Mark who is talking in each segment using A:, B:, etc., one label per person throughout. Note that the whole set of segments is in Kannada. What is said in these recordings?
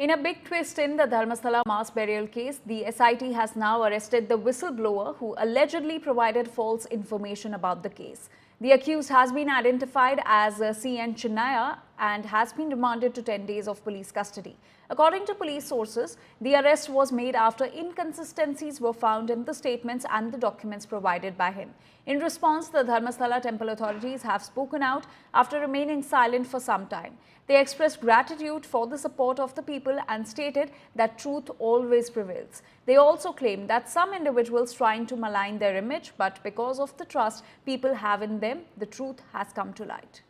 A: In a big twist in the Dharmasthala mass burial case, the SIT has now arrested the whistleblower who allegedly provided false information about the case. The accused has been identified as C.N. Chinnaya and has been remanded to 10 days of police custody. According to police sources, the arrest was made after inconsistencies were found in the statements and the documents provided by him. In response, the Dharmasthala temple authorities have spoken out after remaining silent for some time. They expressed gratitude for the support of the people and stated that truth always prevails. They also claimed that some individuals trying to malign their image, but because of the trust people have in them, the truth has come to light.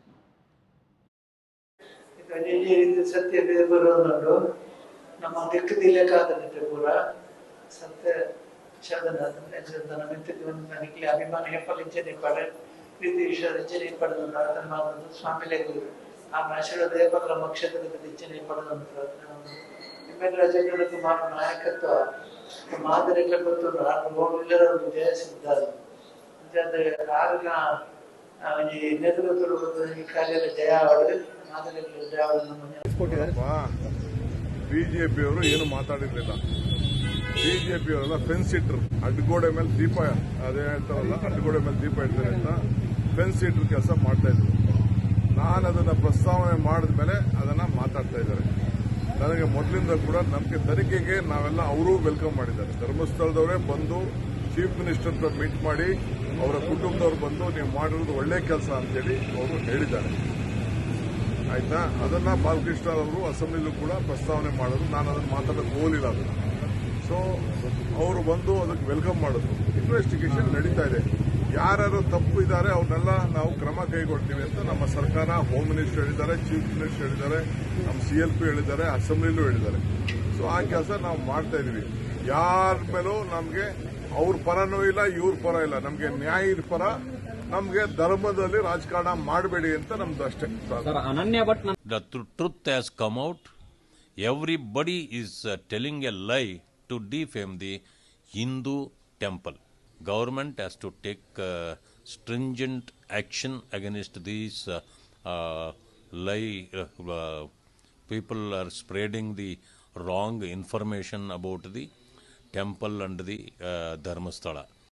B: ಸತ್ಯ ಬರೋದು ನಮ್ಮ ದಿಕ್ಕದಿಲ್ಲಕ್ಕಾದಂತೆ ಪೂರ ಸತ್ಯ ಶಬ್ದನ ಮಿತ್ರಕ್ಕೆ ಅಭಿಮಾನ ಹೆಪ್ಪಲಿಂಚನೆ ಪಡೆ ಪ್ರೀತಿ ವಿಶ್ವದಿಂಚನೆ ಪಡೆದು ಸ್ವಾಮಿಲೆಗೂ ಆ ಆಶೀರ್ವಾದ ದೇವರ ಮಕ್ಷೇತ್ರದ ಇಚ್ಛನೆ ಪಡೆದಂತ ನಿಮ್ಮೆಲ್ಲ ರಾಜ್ಯಗಳಿಗೆ ಮಾಡ ನಾಯಕತ್ವ ಮಾದರಿಗಳ ಗೊತ್ತು ಎಲ್ಲರೂ ಜಯಿಸಿದ್ದಾರೆ ಆಗ ಈ ನೇತೃತ್ವದ ಈ ಕಾರ್ಯದ ಜಯ ಅವಳು
C: ಬಿಜೆಪಿಯವರು ಏನು ಮಾತಾಡಿರ್ಲಿಲ್ಲ. ಬಿಜೆಪಿಯವರೆಲ್ಲ ಫೆನ್ಸ್ ಇಟ್ರು, ಅಡ್ಗೋಡೆ ಮೇಲೆ ದೀಪ, ಅದೇ ಹೇಳ್ತಾರಲ್ಲ ಅಡ್ಗೋಡೆ ಮೇಲೆ ದೀಪ ಇಡ್ತಾರೆ ಅಂತ ಫೆನ್ಸ್ ಇಟ್ರು ಕೆಲಸ ಮಾಡ್ತಾ ಇದ್ರು. ನಾನು ಅದನ್ನ ಪ್ರಸ್ತಾವನೆ ಮಾಡಿದ ಮೇಲೆ ಅದನ್ನ ಮಾತಾಡ್ತಾ ಇದ್ದಾರೆ. ನನಗೆ ಮೊದಲಿಂದ ಕೂಡ ನಮಗೆ ತನಿಖೆಗೆ ನಾವೆಲ್ಲ ಅವರು ವೆಲ್ಕಮ್ ಮಾಡಿದ್ದಾರೆ. ಧರ್ಮಸ್ಥಳದವರೇ ಬಂದು ಚೀಫ್ ಮಿನಿಸ್ಟರ್ ಮೀಟ್ ಮಾಡಿ ಅವರ ಕುಟುಂಬದವ್ರು ಬಂದು ನೀವು ಮಾಡಿರೋದು ಒಳ್ಳೆ ಕೆಲಸ ಅಂತೇಳಿ ಅವರು ಹೇಳಿದ್ದಾರೆ. ಆಯ್ತಾ, ಅದನ್ನ ಬಾಲಕೃಷ್ಣ ಅವರು ಅಸೆಂಬ್ಲಿಲೂ ಕೂಡ ಪ್ರಸ್ತಾವನೆ ಮಾಡಿದ್ರು. ನಾನು ಅದನ್ನು ಮಾತಾಡೋಕೆ ಹೋಗಲಿಲ್ಲ. ಅದನ್ನು ಸೊ ಅವರು ಬಂದು ಅದಕ್ಕೆ ವೆಲ್ಕಮ್ ಮಾಡಿದ್ರು. ಇನ್ವೆಸ್ಟಿಗೇಷನ್ ನಡೀತಾ ಇದೆ. ಯಾರ್ಯಾರು ತಪ್ಪು ಇದ್ದಾರೆ ಅವ್ರನ್ನೆಲ್ಲ ನಾವು ಕ್ರಮ ಕೈಗೊಳ್ತೀವಿ ಅಂತ ನಮ್ಮ ಸರ್ಕಾರ, ಹೋಮ್ ಮಿನಿಸ್ಟರ್ ಹೇಳಿದ್ದಾರೆ, ಚೀಫ್ ಮಿನಿಸ್ಟರ್ ಹೇಳಿದ್ದಾರೆ, ನಮ್ಮ CLP ಹೇಳಿದ್ದಾರೆ, ಅಸೆಂಬ್ಲಿಲೂ ಹೇಳಿದ್ದಾರೆ. ಸೊ ಆ ಕೆಲಸ ನಾವು ಮಾಡ್ತಾ ಇದೀವಿ. ಯಾರ ಮೇಲೂ ನಮಗೆ ಅವ್ರ ಪರನೂ ಇಲ್ಲ, ಇವ್ರ ಪರ ಇಲ್ಲ, ನಮಗೆ ನ್ಯಾಯದ ಪರ, ನಮಗೆ ಧರ್ಮದಲ್ಲಿ ರಾಜಕಾರಣ ಮಾಡಬೇಡಿ ಅಂತ ನಮ್ದು ಅಷ್ಟೇ.
D: The truth has come out. Everybody is telling a lie to defame the Hindu temple. Government has to take stringent action against these lie. People are spreading the wrong information about the temple and the Dharmasthala.